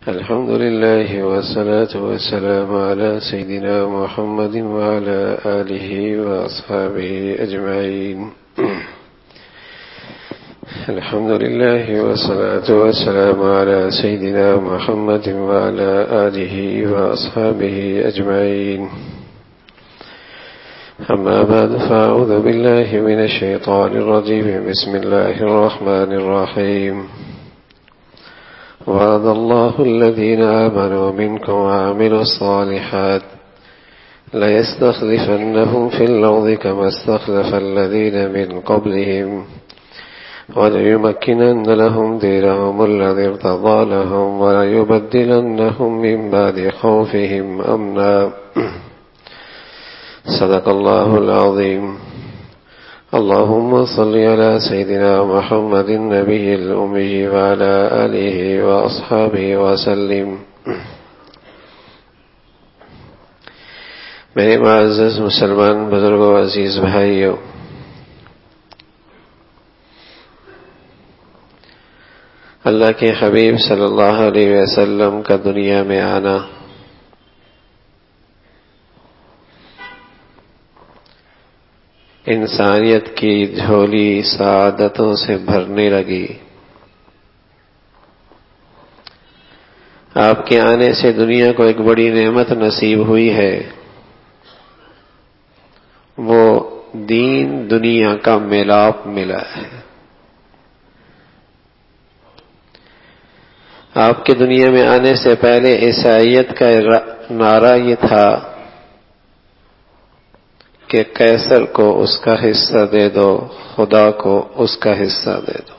الحمد لله والصلاة والسلام على سيدنا محمد وعلى آله وأصحابه أجمعين. الحمد لله والصلاة والسلام على سيدنا محمد وعلى آله وأصحابه أجمعين. أما بعد، فأعوذ بالله من الشيطان الرجيم. بسم الله الرحمن الرحيم. وعد الله الذين آمنوا منكم وعملوا الصالحات ليستخلفنهم في الأرض كما استخلف الذين من قبلهم وليمكنن لهم دينهم الذي ارتضى لهم وليبدلنهم من بعد خوفهم أمنا. صدق الله العظيم. اللهم صل على سيدنا محمد النبي الأمي وعلى آله وأصحابه وسلم. میرے معزز مسلمان بزرگوں، عزیز بھائیوں، اللہ کے حبیب صلی اللہ علیہ وسلم کا دنیا میں آنا انسانیت کی جھولی سعادتوں سے بھرنے لگی. آپ کے آنے سے دنیا کو ایک بڑی نعمت نصیب ہوئی ہے، وہ دین دنیا کا میلاپ ملا ہے. آپ کے دنیا میں آنے سے پہلے عیسائیت کا نعرہ یہ تھا کہ قیصر کو اس کا حصہ دے دو، خدا کو اس کا حصہ دے دو.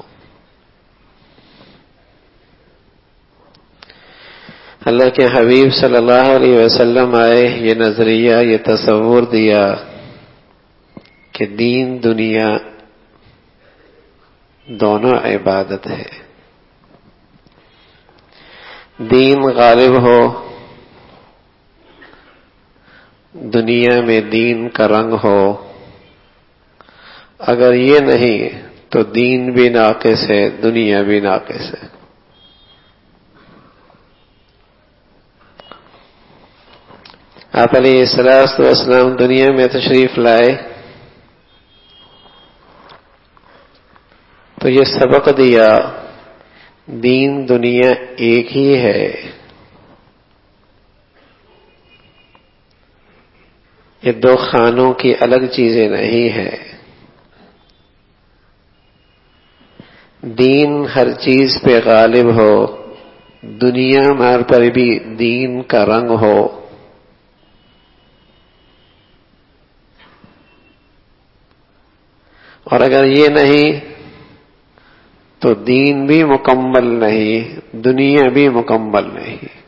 اللہ کے حبیب صلی اللہ علیہ وسلم آئے، یہ نظریہ، یہ تصور دیا کہ دین دنیا دونوں عبادت ہے. دین غالب ہو، دنیا میں دین کا رنگ ہو. اگر یہ نہیں تو دین بھی ناقص ہے، دنیا بھی ناقص ہے. آپ علیہ الصلوۃ والسلام دنیا میں تشریف لائے تو یہ سبق دیا، دین دنیا ایک ہی ہے. یہ دو خانوں کی الگ چیزیں نہیں ہیں. دین ہر چیز پہ غالب ہو، دنیا مار پر بھی دین کا رنگ ہو. اور اگر یہ نہیں تو دین بھی مکمل نہیں، دنیا بھی مکمل نہیں.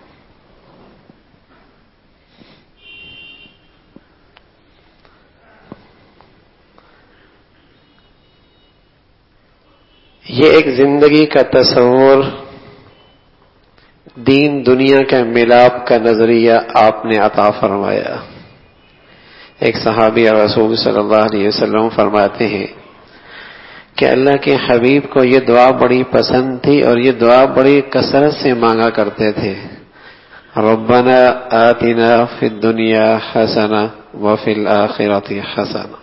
یہ ایک زندگی کا تصور، دین دنیا کے ملاپ کا نظریہ آپ نے عطا فرمایا. ایک صحابی رسول صلی اللہ علیہ وسلم فرماتے ہیں کہ اللہ کے حبیب کو یہ دعا بڑی پسند تھی اور یہ دعا بڑی کثرت سے مانگا کرتے تھے. ربنا آتنا فی الدنیا حسنہ وفی الآخرۃ حسنہ.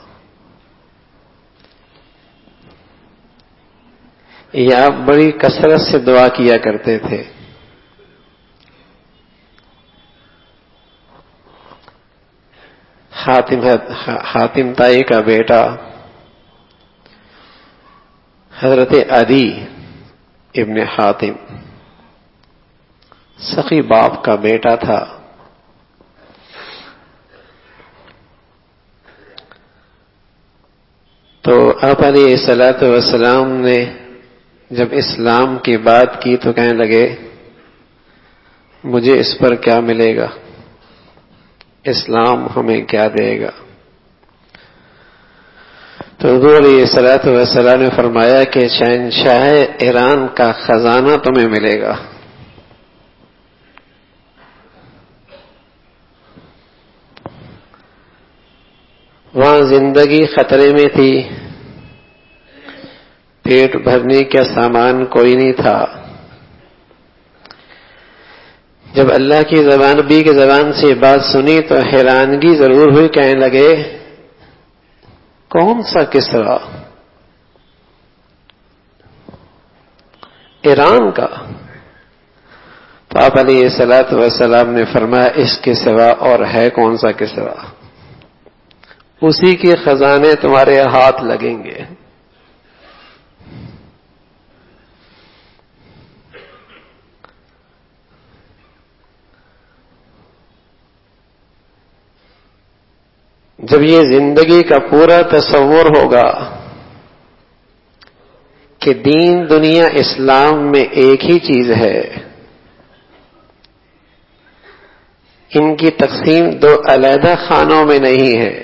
یہ آپ بڑی کثرت سے دعا کیا کرتے تھے. حاتم تائی کا بیٹا حضرت عدی ابن حاتم سخی باپ کا بیٹا تھا. تو آپ علیہ الصلوۃ والسلام نے جب اسلام کی بات کی تو کہنے لگے مجھے اس پر کیا ملے گا، اسلام ہمیں کیا دے گا. تو حضور علیہ الصلوۃ والسلام نے فرمایا کہ شہنشاہ ایران کا خزانہ تمہیں ملے گا. وہاں زندگی خطرے میں تھی، پیٹ بھرنے کا سامان کوئی نہیں تھا. جب اللہ کی زبان نبی کی زبان سے بات سنی تو حیرانگی ضرور ہوئی، کہنے لگے کون سا کسرا؟ ایران کا؟ تو آپ علیہ الصلوۃ والسلام نے فرمایا اس کے سوا اور ہے کون سا کسرا؟ اسی کے خزانے تمہارے ہاتھ لگیں گے۔ جب یہ زندگی کا پورا تصور ہوگا کہ دین دنیا اسلام میں ایک ہی چیز ہے، ان کی تقسیم دو علیحدہ خانوں میں نہیں ہے،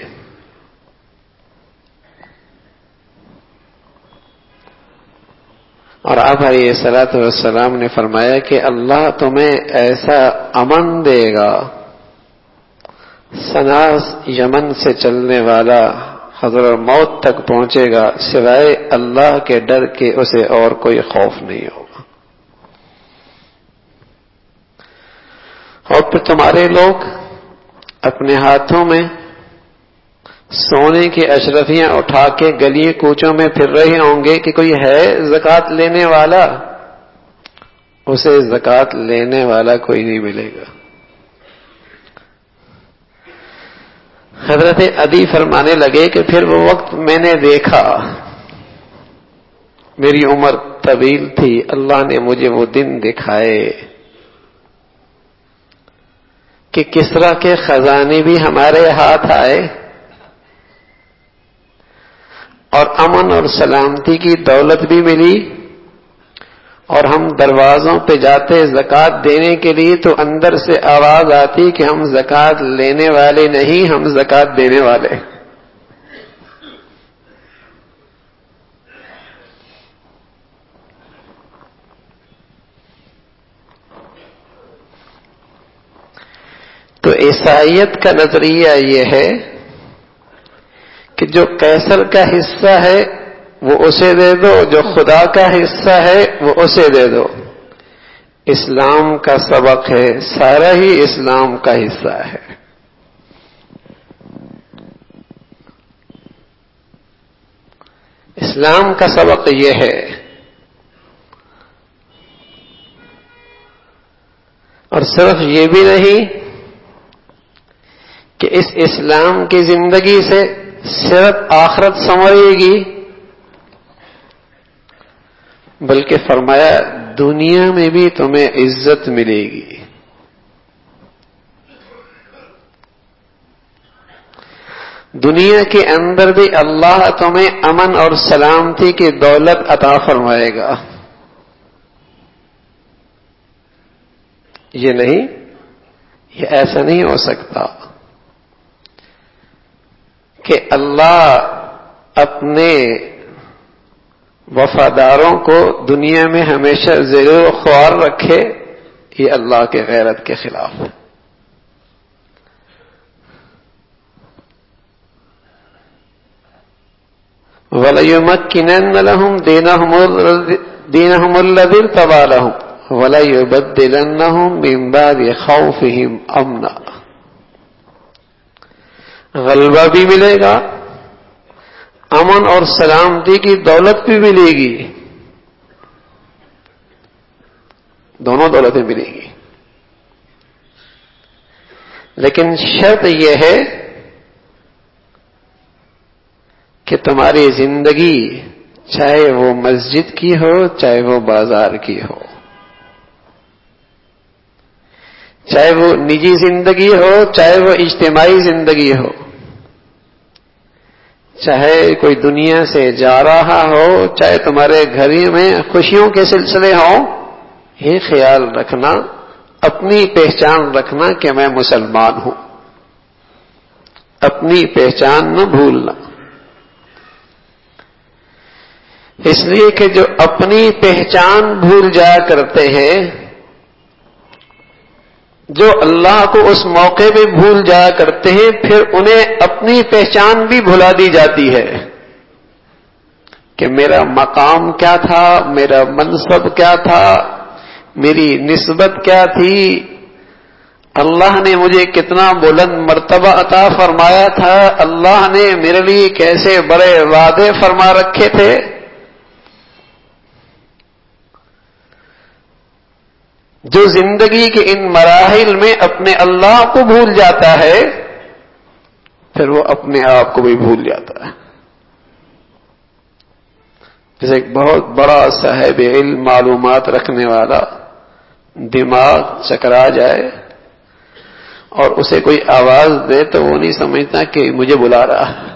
اور آپ علیہ الصلوۃ والسلام نے فرمایا کہ اللہ تمہیں ایسا امن دے گا، سناس یمن سے چلنے والا حضرت موت تک پہنچے گا، سوائے اللہ کے ڈر کے اسے اور کوئی خوف نہیں ہوگا۔ اور پھر تمہارے لوگ اپنے ہاتھوں میں سونے کی اشرفیاں اٹھا کے گلی کوچوں میں پھر رہے ہوں گے کہ کوئی ہے زکوٰۃ لینے والا، اسے زکوٰۃ لینے والا کوئی نہیں ملے گا۔ حضرت عدی فرمانے لگے کہ پھر وہ وقت میں نے دیکھا، میری عمر طویل تھی، اللہ نے مجھے وہ دن دکھائے کہ کسرا کے خزانے بھی ہمارے ہاتھ آئے اور امن اور سلامتی کی دولت بھی ملی، اور ہم دروازوں پہ جاتے زکوٰۃ دینے کے لیے تو اندر سے آواز آتی کہ ہم زکوٰۃ لینے والے نہیں، ہم زکوٰۃ دینے والے۔ تو عیسائیت کا نظریہ یہ ہے کہ جو قیصر کا حصہ ہے وہ اسے دے دو، جو خدا کا حصہ ہے وہ اسے دے دو۔ اسلام کا سبق ہے، سارا ہی اسلام کا حصہ ہے۔ اسلام کا سبق یہ ہے، اور صرف یہ بھی نہیں کہ اس اسلام کی زندگی سے صرف آخرت سنورے گی، بلکہ فرمایا دنیا میں بھی تمہیں عزت ملے گی۔ دنیا کے اندر بھی اللہ تمہیں امن اور سلامتی کی دولت عطا فرمائے گا۔ یہ نہیں، یہ ایسا نہیں ہو سکتا کہ اللہ اپنے وفاداروں کو دنیا میں ہمیشہ زیر و خوار رکھے، یہ اللہ کے غیرت کے خلاف ہے۔ وَلَيُمَكِّنَنَّ لَهُمْ دِينَهُمُ الَّذِي ارْتَضَىٰ لَهُمْ وَلَيُبَدِّلَنَّهُمْ مِن بَعْدِ خَوْفِهِمْ أَمْنًا۔ غلبہ بھی ملے گا، امن اور سلامتی کی دولت بھی ملے گی، دونوں دولتیں ملے گی، لیکن شرط یہ ہے کہ تمہاری زندگی چاہے وہ مسجد کی ہو چاہے وہ بازار کی ہو، چاہے وہ نجی زندگی ہو چاہے وہ اجتماعی زندگی ہو، چاہے کوئی دنیا سے جا رہا ہو چاہے تمہارے گھر میں خوشیوں کے سلسلے ہوں، یہ خیال رکھنا، اپنی پہچان رکھنا کہ میں مسلمان ہوں، اپنی پہچان نہ بھولنا۔ اس لیے کہ جو اپنی پہچان بھول جایا کرتے ہیں، جو اللہ کو اس موقع پہ بھول جایا کرتے ہیں، پھر انہیں اپنی پہچان بھی بھلا دی جاتی ہے کہ میرا مقام کیا تھا، میرا منصب کیا تھا، میری نسبت کیا تھی، اللہ نے مجھے کتنا بلند مرتبہ عطا فرمایا تھا، اللہ نے میرے لیے کیسے بڑے وعدے فرما رکھے تھے. جو زندگی کے ان مراحل میں اپنے اللہ کو بھول جاتا ہے پھر وہ اپنے آپ کو بھی بھول جاتا ہے. جیسے ایک بہت بڑا صاحب علم معلومات رکھنے والا دماغ چکرا جائے اور اسے کوئی آواز دے تو وہ نہیں سمجھتا کہ مجھے بلا رہا ہے،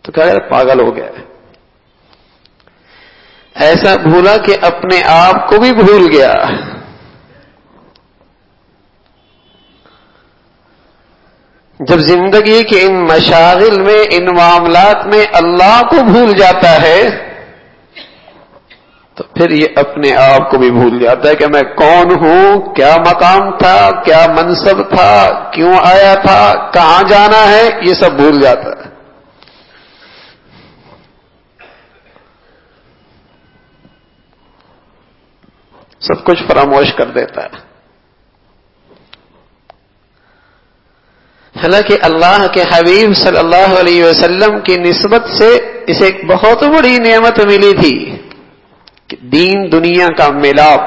تو کہا یار پاگل ہو گیا ہے. ایسا بھولا کہ اپنے آپ کو بھی بھول گیا. جب زندگی کے ان مشاغل میں، ان معاملات میں اللہ کو بھول جاتا ہے تو پھر یہ اپنے آپ کو بھی بھول جاتا ہے کہ میں کون ہوں، کیا مقام تھا، کیا منصب تھا، کیوں آیا تھا، کہاں جانا ہے، یہ سب بھول جاتا ہے. سب کچھ فراموش کر دیتا ہے. حالانکہ اللہ کے حبیب صلی اللہ علیہ وسلم کی نسبت سے اسے ایک بہت بڑی نعمت ملی تھی کہ دین دنیا کا ملاپ،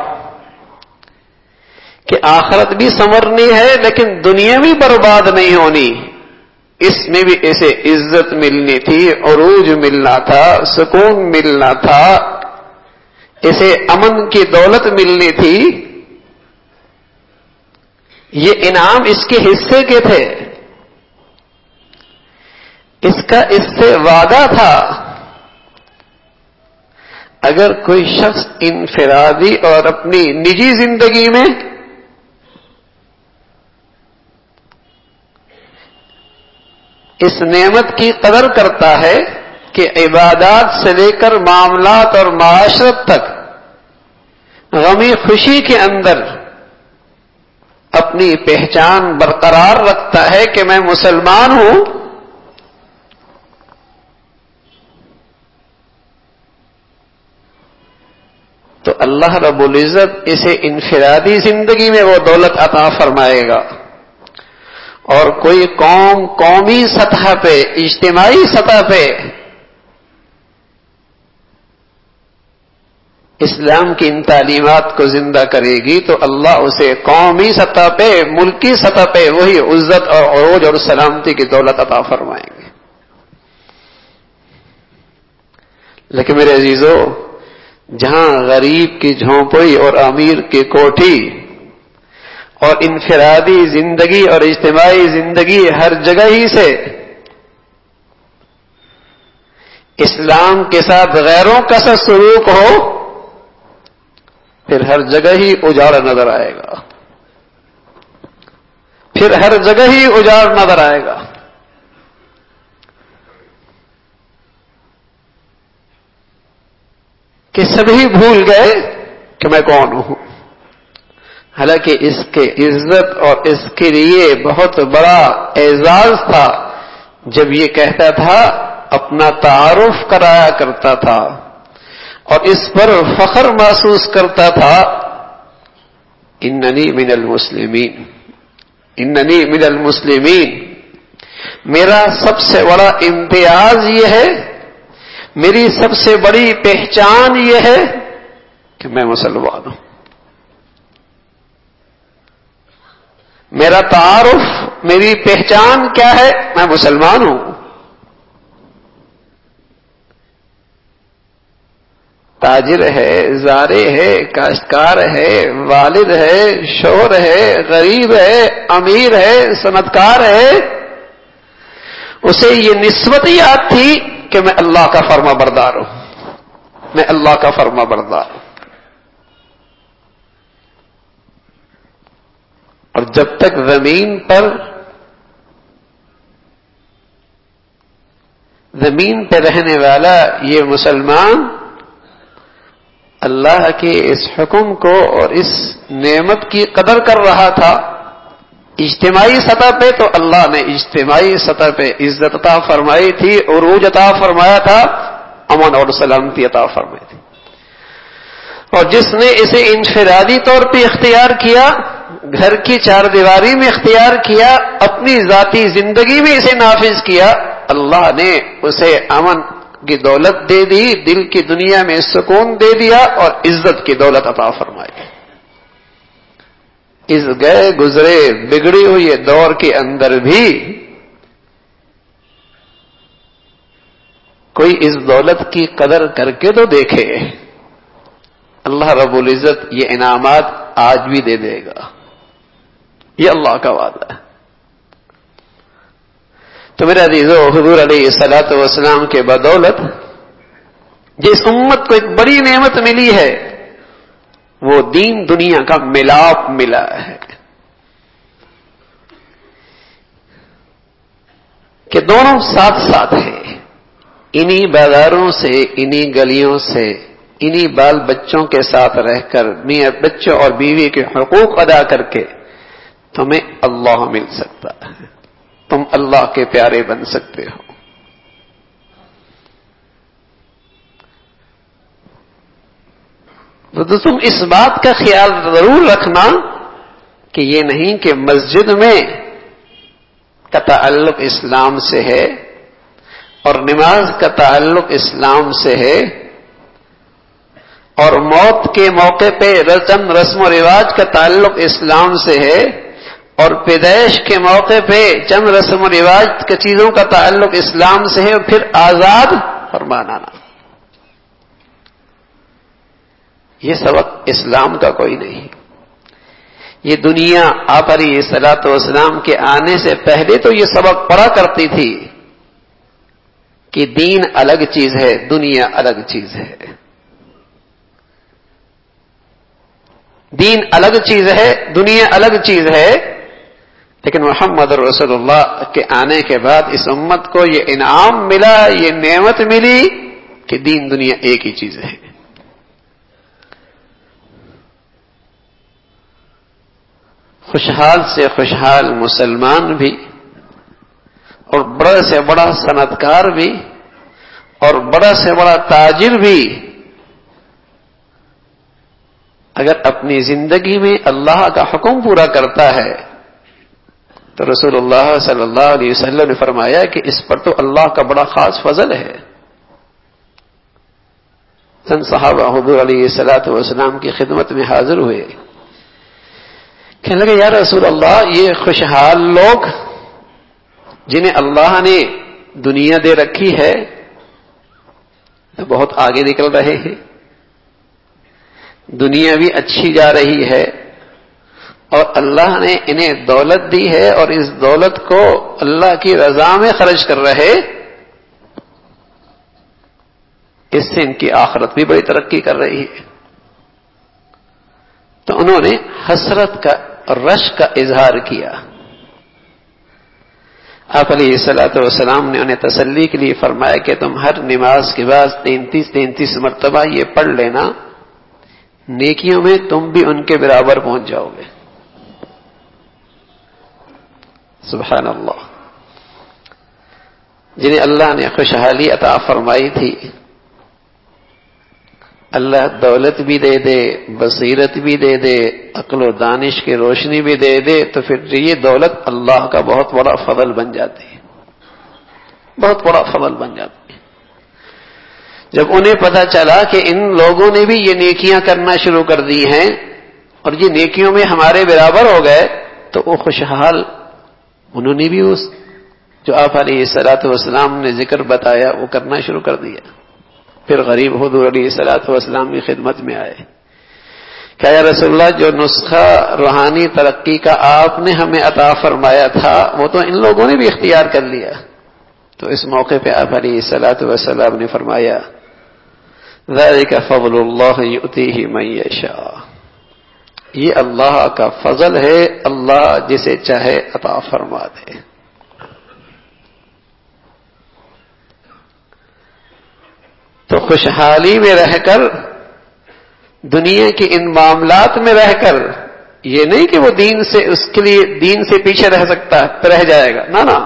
کہ آخرت بھی سنورنی ہے لیکن دنیا بھی برباد نہیں ہونی. اس میں بھی اسے عزت ملنی تھی، عروج ملنا تھا، سکون ملنا تھا، اسے امن کی دولت ملنی تھی. یہ انعام اس کے حصے کے تھے، اس کا اس سے وعدہ تھا. اگر کوئی شخص انفرادی اور اپنی نجی زندگی میں اس نعمت کی قدر کرتا ہے کہ عبادات سے لے کر معاملات اور معاشرت تک غمی خوشی کے اندر اپنی پہچان برقرار رکھتا ہے کہ میں مسلمان ہوں، تو اللہ رب العزت اسے انفرادی زندگی میں وہ دولت عطا فرمائے گا. اور کوئی قوم قومی سطح پہ، اجتماعی سطح پہ اسلام کی ان تعلیمات کو زندہ کرے گی تو اللہ اسے قومی سطح پہ، ملکی سطح پہ وہی عزت اور عروج اور سلامتی کی دولت عطا فرمائیں گے. لیکن میرے عزیزو، جہاں غریب کی جھونپڑی اور امیر کی کوٹھی اور انفرادی زندگی اور اجتماعی زندگی ہر جگہ ہی سے اسلام کے ساتھ غیروں کا سا سلوک ہو، پھر ہر جگہ ہی اجاڑ نظر آئے گا، پھر ہر جگہ ہی اجاڑ نظر آئے گا. کہ سبھی بھول گئے کہ میں کون ہوں. حالانکہ اس کے عزت اور اس کے لیے بہت بڑا اعزاز تھا جب یہ کہتا تھا، اپنا تعارف کرایا کرتا تھا اور اس پر فخر محسوس کرتا تھا، اننی من المسلمین، اننی من المسلمین. میرا سب سے بڑا امتیاز یہ ہے، میری سب سے بڑی پہچان یہ ہے کہ میں مسلمان ہوں. میرا تعارف، میری پہچان کیا ہے؟ میں مسلمان ہوں. تاجر ہے، زارع ہے، کاشتکار ہے، والد ہے، شوہر ہے، غریب ہے، امیر ہے، صنعتکار ہے، اسے یہ نسبت یاد تھی کہ میں اللہ کا فرما بردار ہوں، میں اللہ کا فرما بردار ہوں. اور جب تک زمین پہ رہنے والا یہ مسلمان اللہ کے اس حکم کو اور اس نعمت کی قدر کر رہا تھا اجتماعی سطح پہ، تو اللہ نے اجتماعی سطح پہ عزت عطا فرمائی تھی، عروج عطا فرمایا تھا، امن اور سلامتی عطا فرمائی تھی. اور جس نے اسے انفرادی طور پہ اختیار کیا، گھر کی چار دیواری میں اختیار کیا، اپنی ذاتی زندگی میں اسے نافذ کیا، اللہ نے اسے امن کی دولت دے دی، دل کی دنیا میں سکون دے دیا اور عزت کی دولت عطا فرمائی۔ اس گئے گزرے بگڑی ہوئی دور کے اندر بھی کوئی اس دولت کی قدر کر کے تو دیکھے، اللہ رب العزت یہ انعامات آج بھی دے دے گا، یہ اللہ کا وعدہ ہے۔ تو میرے عزیزو، حضور علیہ الصلوۃ والسلام کے بدولت جس امت کو ایک بڑی نعمت ملی ہے، وہ دین دنیا کا ملاپ ملا ہے کہ دونوں ساتھ ساتھ ہیں۔ انہی بازاروں سے، انہی گلیوں سے، انہی بال بچوں کے ساتھ رہ کر، میاں بچوں اور بیوی کے حقوق ادا کر کے تمہیں اللہ مل سکتا ہے، تم اللہ کے پیارے بن سکتے ہو۔ تو تم اس بات کا خیال ضرور رکھنا کہ یہ نہیں کہ مسجد میں کا تعلق اسلام سے ہے اور نماز کا تعلق اسلام سے ہے اور موت کے موقع پہ رسم و رواج کا تعلق اسلام سے ہے اور پیدائش کے موقع پہ چند رسم و رواج کی چیزوں کا تعلق اسلام سے ہے اور پھر آزاد فرمانا نہ، یہ سبق اسلام کا کوئی نہیں۔ یہ دنیا آپ علیہ الصلوۃ والسلام کے آنے سے پہلے تو یہ سبق پڑھا کرتی تھی کہ دین الگ چیز ہے، دنیا الگ چیز ہے، دین الگ چیز ہے، دنیا الگ چیز ہے۔ لیکن محمد رسول اللہ کے آنے کے بعد اس امت کو یہ انعام ملا، یہ نعمت ملی کہ دین دنیا ایک ہی چیز ہے۔ خوشحال سے خوشحال مسلمان بھی اور بڑا سے بڑا صنعتکار بھی اور بڑا سے بڑا تاجر بھی اگر اپنی زندگی میں اللہ کا حکم پورا کرتا ہے تو رسول اللہ صلی اللہ علیہ وسلم نے فرمایا کہ اس پر تو اللہ کا بڑا خاص فضل ہے۔ چند صحابہ حضور علیہ الصلوۃ والسلام کی خدمت میں حاضر ہوئے، کہنے لگے یا رسول اللہ، یہ خوشحال لوگ جنہیں اللہ نے دنیا دے رکھی ہے بہت آگے نکل رہے ہیں، دنیا بھی اچھی جا رہی ہے اور اللہ نے انہیں دولت دی ہے اور اس دولت کو اللہ کی رضا میں خرچ کر رہے، اس سے ان کی آخرت بھی بڑی ترقی کر رہی ہے۔ تو انہوں نے حسرت کا اور رشک کا اظہار کیا۔ آپ علیہ الصلوۃ والسلام نے انہیں تسلی کے لیے فرمایا کہ تم ہر نماز کے بعد 33 مرتبہ یہ پڑھ لینا، نیکیوں میں تم بھی ان کے برابر پہنچ جاؤ گے۔ سبحان اللہ، جنہیں اللہ نے خوشحالی عطا فرمائی تھی، اللہ دولت بھی دے دے، بصیرت بھی دے دے، عقل و دانش کی روشنی بھی دے دے، تو پھر یہ دولت اللہ کا بہت بڑا فضل بن جاتی ہے، بہت بڑا فضل بن جاتی ہے۔ جب انہیں پتہ چلا کہ ان لوگوں نے بھی یہ نیکیاں کرنا شروع کر دی ہیں اور یہ نیکیوں میں ہمارے برابر ہو گئے، تو وہ خوشحال، انہوں نے بھی اس جو آپ علیہ الصلوۃ والسلام نے ذکر بتایا وہ کرنا شروع کر دیا۔ پھر غریب حضور علیہ الصلوۃ والسلام کی خدمت میں آئے کہ یا رسول اللہ، جو نسخہ روحانی ترقی کا آپ نے ہمیں عطا فرمایا تھا وہ تو ان لوگوں نے بھی اختیار کر لیا۔ تو اس موقع پہ آپ علیہ الصلوۃ والسلام نے فرمایا ذالک فضل اللہ یؤتیہ من یشاء، یہ اللہ کا فضل ہے، اللہ جسے چاہے عطا فرما دے۔ تو خوشحالی میں رہ کر، دنیا کے ان معاملات میں رہ کر، یہ نہیں کہ وہ دین سے، اس کے لیے دین سے پیچھے رہ سکتا ہے، رہ جائے گا، نہ نہ،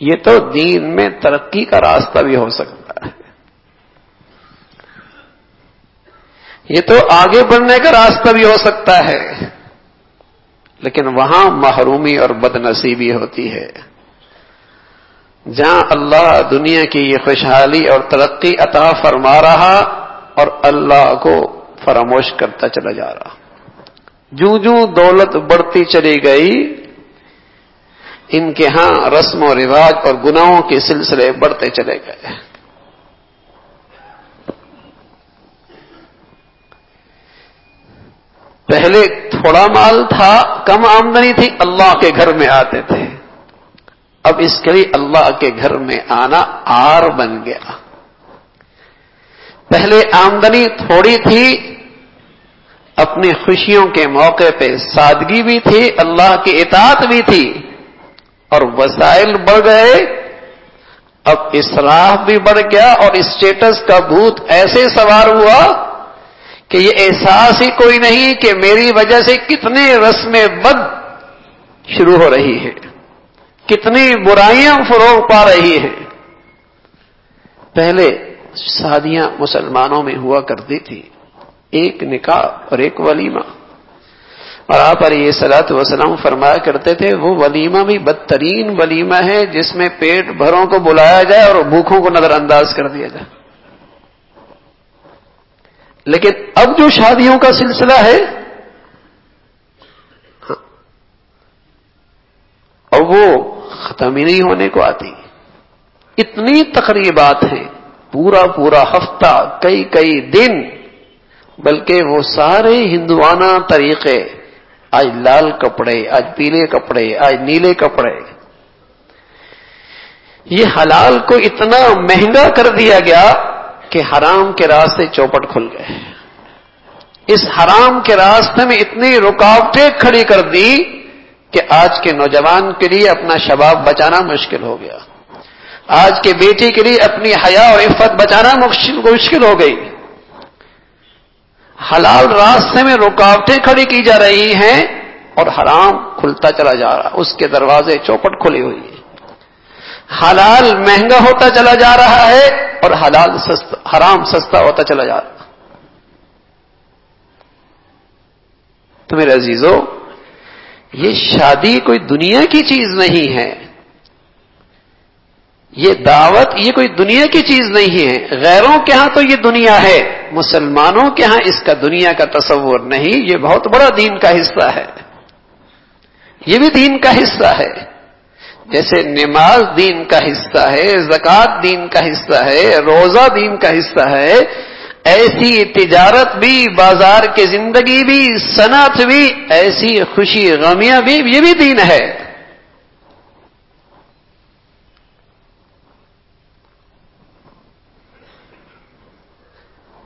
یہ تو دین میں ترقی کا راستہ بھی ہو سکتا ہے۔ یہ تو آگے بڑھنے کا راستہ بھی ہو سکتا ہے، لیکن وہاں محرومی اور بدنصیبی ہوتی ہے، جہاں اللہ دنیا کی یہ خوشحالی اور ترقی عطا فرما رہا اور اللہ کو فراموش کرتا چلا جا رہا۔ جوں جوں دولت بڑھتی چلی گئی، ان کے ہاں رسم و رواج اور گناہوں کے سلسلے بڑھتے چلے گئے۔ پہلے تھوڑا مال تھا، کم آمدنی تھی، اللہ کے گھر میں آتے تھے، اب اس کے لیے اللہ کے گھر میں آنا عار بن گیا۔ پہلے آمدنی تھوڑی تھی، اپنی خوشیوں کے موقع پہ سادگی بھی تھی، اللہ کی اطاعت بھی تھی، اور وسائل بڑھ گئے، اب اسراف بھی بڑھ گیا، اور اسٹیٹس کا بھوت ایسے سوار ہوا کہ یہ احساس ہی کوئی نہیں کہ میری وجہ سے کتنے رسمیں بد شروع ہو رہی ہے، کتنی برائیاں فروغ پا رہی ہیں۔ پہلے شادیاں مسلمانوں میں ہوا کرتی تھی، ایک نکاح اور ایک ولیمہ، اور آپ علیہ الصلوۃ والسلام فرمایا کرتے تھے وہ ولیمہ بھی بدترین ولیمہ ہے جس میں پیٹ بھروں کو بلایا جائے اور بھوکھوں کو نظر انداز کر دیا جائے۔ لیکن اب جو شادیوں کا سلسلہ ہے اور وہ ختم ہی نہیں ہونے کو آتی، اتنی تقریبات ہیں، پورا ہفتہ، کئی دن، بلکہ وہ سارے ہندوانہ طریقے، آج لال کپڑے، آج پیلے کپڑے، آج نیلے کپڑے، یہ حلال کو اتنا مہنگا کر دیا گیا کہ حرام کے راستے چوپٹ کھل گئے۔ اس حرام کے راستے میں اتنی رکاوٹیں کھڑی کر دی کہ آج کے نوجوان کے لیے اپنا شباب بچانا مشکل ہو گیا، آج کے بیٹی کے لیے اپنی حیا اور عفت بچانا مشکل ہو گئی۔ حلال راستے میں رکاوٹیں کھڑی کی جا رہی ہیں اور حرام کھلتا چلا جا رہا، اس کے دروازے چوپٹ کھلی ہوئی ہیں۔ حلال مہنگا ہوتا چلا جا رہا ہے اور حرام سستا ہوتا چلا جا رہا۔ تو میرے عزیزو، یہ شادی کوئی دنیا کی چیز نہیں ہے، یہ دعوت یہ کوئی دنیا کی چیز نہیں ہے۔ غیروں کے ہاں تو یہ دنیا ہے، مسلمانوں کے ہاں اس کا دنیا کا تصور نہیں، یہ بہت بڑا دین کا حصہ ہے، یہ بھی دین کا حصہ ہے۔ جیسے نماز دین کا حصہ ہے، زکوٰۃ دین کا حصہ ہے، روزہ دین کا حصہ ہے، ایسی تجارت بھی، بازار کی زندگی بھی، صنعت بھی، ایسی خوشی غمیاں بھی، یہ بھی دین ہے۔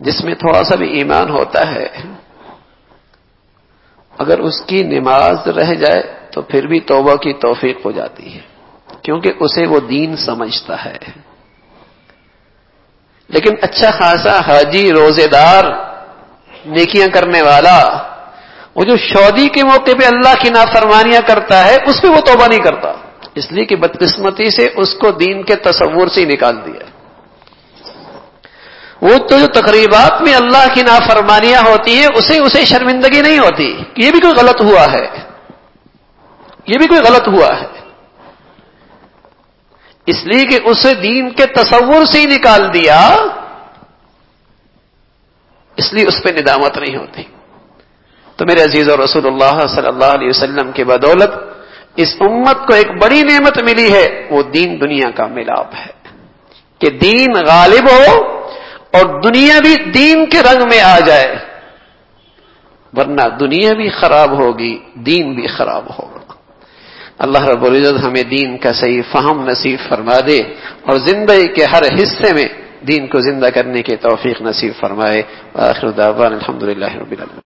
جس میں تھوڑا سا بھی ایمان ہوتا ہے، اگر اس کی نماز رہ جائے تو پھر بھی توبہ کی توفیق ہو جاتی ہے، کیونکہ اسے وہ دین سمجھتا ہے۔ لیکن اچھا خاصا حاجی، روزے دار، نیکیاں کرنے والا، وہ جو شادی کے موقع پہ اللہ کی نافرمانیاں کرتا ہے اس پہ وہ توبہ نہیں کرتا، اس لیے کہ بدقسمتی سے اس کو دین کے تصور سے ہی نکال دیا۔ وہ تو جو تقریبات میں اللہ کی نافرمانیاں ہوتی ہیں اسے شرمندگی نہیں ہوتی کہ یہ بھی کوئی غلط ہوا ہے، یہ بھی کوئی غلط ہوا ہے، اس لیے کہ اسے دین کے تصور سے ہی نکال دیا، اس لیے اس پہ ندامت نہیں ہوتی۔ تو میرے عزیز اور رسول اللہ صلی اللہ علیہ وسلم کی بدولت اس امت کو ایک بڑی نعمت ملی ہے، وہ دین دنیا کا ملاپ ہے، کہ دین غالب ہو اور دنیا بھی دین کے رنگ میں آ جائے، ورنہ دنیا بھی خراب ہوگی، دین بھی خراب ہوگا۔ اللہ رب العزت ہمیں دین کا صحیح فہم نصیب فرما دے اور زندگی کے ہر حصے میں دین کو زندہ کرنے کی توفیق نصیب فرمائے۔ وآخر دعوانا الحمدللہ رب العالمین۔